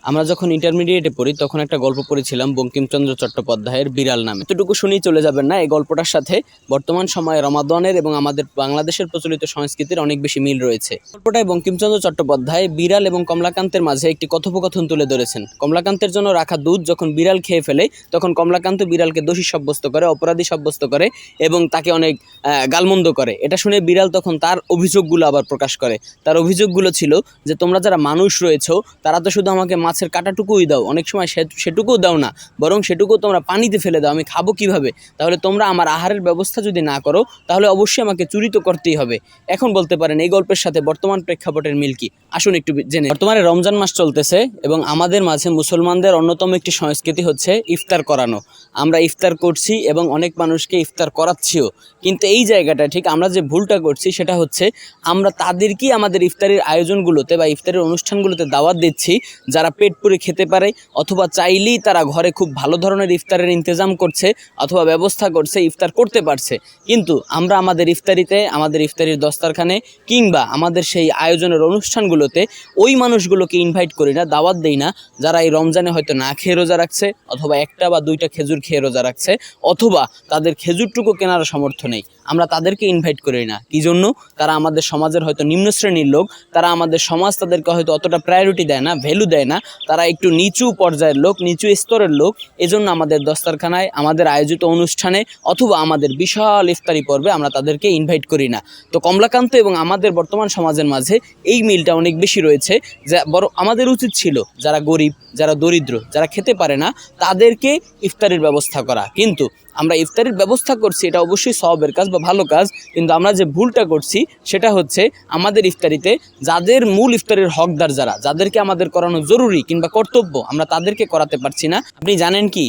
আমরা যখন ইন্টারমিডিয়েটে পড়ি তখন একটা গল্প পড়েছিলাম বঙ্কিমচন্দ্র চট্টোপাধ্যায়ের বিড়াল নামে। এতটুকু শুনেই চলে যাবেন না, এই গল্পটার সাথে বর্তমান সময়ে রমাদানের এবং আমাদের বাংলাদেশের প্রচলিত সংস্কৃতির অনেক বেশি মিল রয়েছে। গল্পটায় বঙ্কিমচন্দ্র চট্টোপাধ্যায় বিড়াল এবং কমলাকান্তের মাঝে একটি কথোপকথন তুলে ধরেছেন। কমলাকান্তের জন্য রাখা দুধ যখন বিড়াল খেয়ে ফেলে তখন কমলাকান্ত বিড়ালকে দোষী সাব্যস্ত করে, অপরাধী সাব্যস্ত করে এবং তাকে অনেক গালমন্দ করে। এটা শুনে বিড়াল তখন তার অভিযোগগুলো আবার প্রকাশ করে। তার অভিযোগগুলো ছিল যে তোমরা যারা মানুষ রয়েছো তারা তো শুধু আমাকে মাছের কাঁটাটুকুই দাও, অনেক সময় সেটুকুও দাও না, বরং সেটুকু তোমরা পানিতে ফেলে দাও, আমি খাবো কিভাবে? তাহলে তোমরা আমার আহারের ব্যবস্থা যদি না করো তাহলে অবশ্যই আমাকে চুরি তো করতেই হবে। এখন বলতে পারেন এই গল্পের সাথে বর্তমান প্রেক্ষাপটের মিল কি? আসুন একটু জেনে। বর্তমানে রমজান মাস চলতেছে এবং আমাদের মাঝে মুসলমানদের অন্যতম একটি সংস্কৃতি হচ্ছে ইফতার করানো। আমরা ইফতার করছি এবং অনেক মানুষকে ইফতার করাচ্ছিও, কিন্তু এই জায়গাটা ঠিক আমরা যে ভুলটা করছি সেটা হচ্ছে আমরা তাদেরকেই আমাদের ইফতারের আয়োজনগুলোতে বা ইফতারের অনুষ্ঠানগুলোতে দাওয়াত দিচ্ছি যারা পেট পুরে খেতে পারে অথবা চাইলেই তারা ঘরে খুব ভালো ধরনের ইফতারের ইন্তজাম করছে অথবা ব্যবস্থা করছে, ইফতার করতে পারছে। কিন্তু আমরা আমাদের ইফতারিতে, আমাদের ইফতারির দস্তারখানে কিংবা আমাদের সেই আয়োজনের অনুষ্ঠানগুলোতে ওই মানুষগুলোকে ইনভাইট করি না, দাওয়াত দেই না যারা এই রমজানে হয়তো না খেয়ে রোজা রাখছে অথবা একটা বা দুইটা খেজুর খেয়ে রোজা রাখছে অথবা তাদের খেজুরটুকু কেনার সামর্থ্য নেই। আমরা তাদেরকে ইনভাইট করি না। কি জন্য? তারা আমাদের সমাজের হয়তো নিম্ন শ্রেণীর লোক, তারা আমাদের সমাজ তাদেরকে হয়তো অতটা প্রায়োরিটি দেয় না, ভ্যালু দেয় না, তারা একটু নিচু পর্যায়ের লোক, নিচু স্তরের লোক। এজন্য আমাদের দস্তারখানায়, আমাদের আয়োজিত অনুষ্ঠানে অথবা আমাদের বিশাল ইফতারি পর্বে আমরা তাদেরকে ইনভাইট করি না। তো কমলাকান্ত এবং আমাদের বর্তমান সমাজের মাঝে এই মিলটা অনেক বেশি রয়েছে। যা বড় আমাদের উচিত ছিল যারা গরিব, যারা দরিদ্র, যারা খেতে পারে না তাদেরকে ইফতারির ব্যবস্থা করা। কিন্তু আমরা ইফতারির ব্যবস্থা করছি, এটা অবশ্যই সওয়াবের কাজ বা ভালো কাজ, কিন্তু আমরা যে ভুলটা করছি সেটা হচ্ছে আমাদের ইফতারিতে যাদের মূল ইফতারের হকদার, যাদেরকে আমাদের করানো জরুরি কিংবা কর্তব্য, আমরা তাদেরকে করাতে পারছি না। আপনি জানেন কি,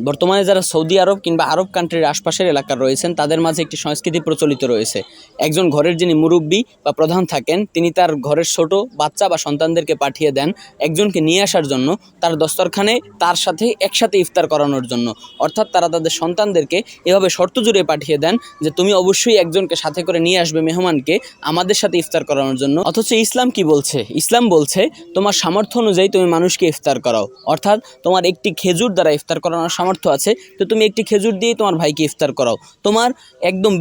বর্তমানে যারা সৌদি আরব কিংবা আরব কান্ট্রির আশপাশের এলাকার রয়েছেন তাদের মাঝে একটি সংস্কৃতি প্রচলিত রয়েছে। একজন ঘরের যিনি মুরব্বী বা প্রধান থাকেন তিনি তার ঘরের ছোট বাচ্চা বা সন্তানদেরকে পাঠিয়ে দেন একজনকে নিয়ে আসার জন্য তার দস্তরখানে তার সাথে একসাথে ইফতার করানোর জন্য। অর্থাৎ তারা তাদের সন্তানদেরকে এভাবে শর্ত জুড়ে পাঠিয়ে দেন যে তুমি অবশ্যই একজনকে সাথে করে নিয়ে আসবে মেহমানকে আমাদের সাথে ইফতার করানোর জন্য। অথচ ইসলাম কি বলছে? ইসলাম বলছে তোমার সামর্থ্য অনুযায়ী তুমি মানুষকে ইফতার করাও। অর্থাৎ তোমার একটি খেজুর দ্বারা ইফতার করানোর সামর্থ্য আছে তো তুমি একটি খেজুর দিয়ে তোমার ভাইকে ইফতার করাও। তোমার একদম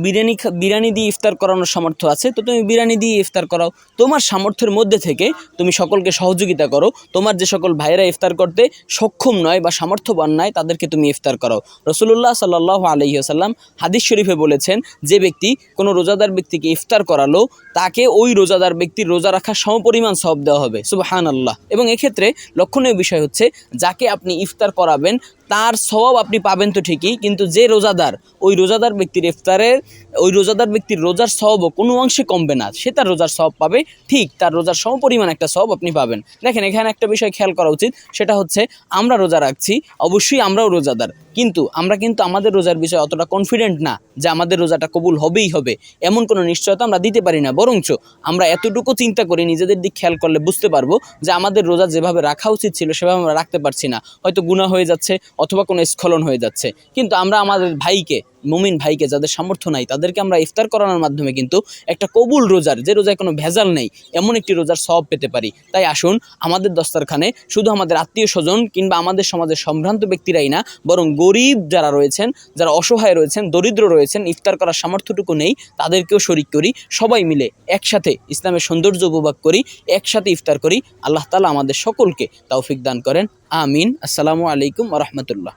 বিরিয়ানি দিয়ে ইফতার করানোর সামর্থ্য আছে তো তুমি বিরিয়ানি দিয়ে ইফতার করাও। তোমার সামর্থ্যের মধ্যে থেকে তুমি সকলকে সহযোগিতা করো। তোমার যে সকল ভাইরা ইফতার করতে সক্ষম নয় বা সামর্থ্যবান নয় তাদেরকে তুমি ইফতার করাও। রাসূলুল্লাহ সাল্লাল্লাহু আলাইহি ওয়াসাল্লাম হাদিস শরীফে বলেছেন যে ব্যক্তি কোনো রোজাদার ব্যক্তিকে ইফতার করালো তাকে ওই রোজাদার ব্যক্তির রোজা রাখার সমপরিমাণ সওয়াব দেওয়া হবে। সুবহানাল্লাহ। এবং এক্ষেত্রে লক্ষণীয় বিষয় হচ্ছে যাকে আপনি ইফতার করাবেন তার সওয়াব আপনি পাবেন তো ঠিকই, কিন্তু যে রোজাদার, ওই রোজাদার ব্যক্তির ইফতারের, ওই রোজাদার ব্যক্তির রোজার সওয়াবও কোনো অংশে কমবে না। সে তার রোজার সওয়াব পাবে, ঠিক তার রোজার সমপরিমাণ একটা সওয়াব আপনি পাবেন। দেখেন এখানে একটা বিষয় খেয়াল করা উচিত, সেটা হচ্ছে আমরা রোজা রাখছি, অবশ্যই আমরাও রোজাদার, কিন্তু আমরা কিন্তু আমাদের রোজার বিষয়ে অতটা কনফিডেন্ট না যে আমাদের রোজাটা কবুল হবেই হবে, এমন কোনো নিশ্চয়তা আমরা দিতে পারি না। বরঞ্চ আমরা এতটুকু চিন্তা করি, নিজেদের দিক খেয়াল করলে বুঝতে পারবো যে আমাদের রোজা যেভাবে রাখা উচিত ছিল সেভাবে আমরা রাখতে পারছি না, হয়তো গুনাহ হয়ে যাচ্ছে অথবা কোনো স্খলন হয়ে যাচ্ছে। কিন্তু আমরা আমাদের ভাইকে, মুমিন ভাইকে যাদের সামর্থ্য নাই তাদেরকে আমরা ইফতার করানোর মাধ্যমে কিন্তু একটা কবুল রোজার, যে রোজায় কোনো ভেজাল নেই, এমন একটি রোজার সওয়াব পেতে পারি। তাই আসুন আমাদের দস্তারখানে শুধু আমাদের আত্মীয় স্বজন কিংবা আমাদের সমাজের সম্ভ্রান্ত ব্যক্তিরাই না, বরং গরিব যারা রয়েছেন, যারা অসহায় রয়েছেন, দরিদ্র রয়েছেন, ইফতার করার সামর্থ্যটুকু নেই, তাদেরকেও শরিক করি। সবাই মিলে একসাথে ইসলামের সৌন্দর্য উপভোগ করি, একসাথে ইফতার করি। আল্লাহ তাআলা আমাদের সকলকে তৌফিক দান করেন। আমিন। আসসালামু আলাইকুম ওয়া রাহমাতুল্লাহ।